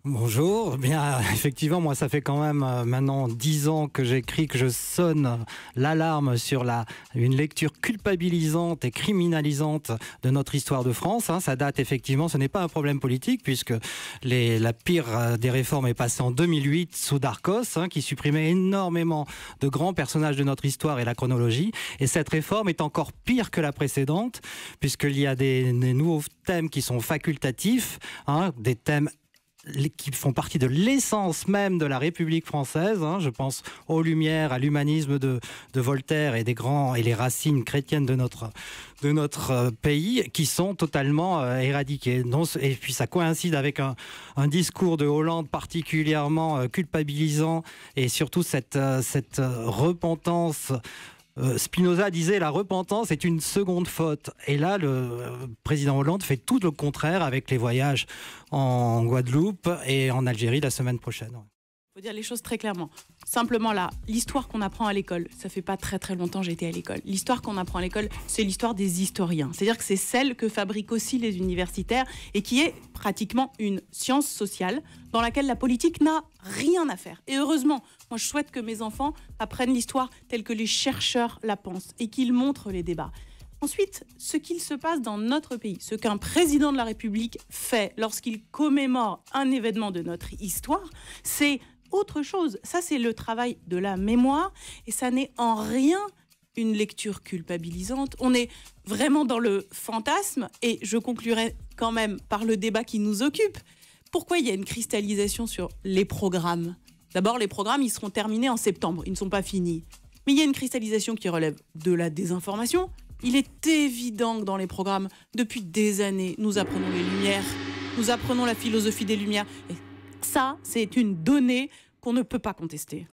Bonjour, bien effectivement moi ça fait quand même maintenant 10 ans que j'écris, que je sonne l'alarme sur une lecture culpabilisante et criminalisante de notre histoire de France. Ça date effectivement, ce n'est pas un problème politique puisque la pire des réformes est passée en 2008 sous Darcos, qui supprimait énormément de grands personnages de notre histoire et la chronologie. Et cette réforme est encore pire que la précédente puisqu'il y a des nouveaux thèmes qui sont facultatifs, des thèmes qui font partie de l'essence même de la République française. Je pense aux Lumières, à l'humanisme de Voltaire et les racines chrétiennes de notre pays, qui sont totalement éradiquées. Et puis ça coïncide avec un discours de Hollande particulièrement culpabilisant, et surtout cette repentance. Spinoza disait la repentance est une seconde faute. Et là, le président Hollande fait tout le contraire avec les voyages en Guadeloupe et en Algérie la semaine prochaine. Il faut dire les choses très clairement. Simplement là, l'histoire qu'on apprend à l'école, ça fait pas très très longtemps que j'ai été à l'école. L'histoire qu'on apprend à l'école, c'est l'histoire des historiens. C'est-à-dire que c'est celle que fabriquent aussi les universitaires et qui est pratiquement une science sociale dans laquelle la politique n'a rien à faire. Et heureusement, moi je souhaite que mes enfants apprennent l'histoire telle que les chercheurs la pensent et qu'ils montrent les débats. Ensuite, ce qu'il se passe dans notre pays, ce qu'un président de la République fait lorsqu'il commémore un événement de notre histoire, c'est autre chose. Ça, c'est le travail de la mémoire et ça n'est en rien une lecture culpabilisante. On est vraiment dans le fantasme et je conclurai quand même par le débat qui nous occupe. Pourquoi il y a une cristallisation sur les programmes ? D'abord, les programmes, ils seront terminés en septembre. Ils ne sont pas finis. Mais il y a une cristallisation qui relève de la désinformation. Il est évident que dans les programmes, depuis des années, nous apprenons les Lumières, nous apprenons la philosophie des Lumières. Et ça, c'est une donnée qu'on ne peut pas contester.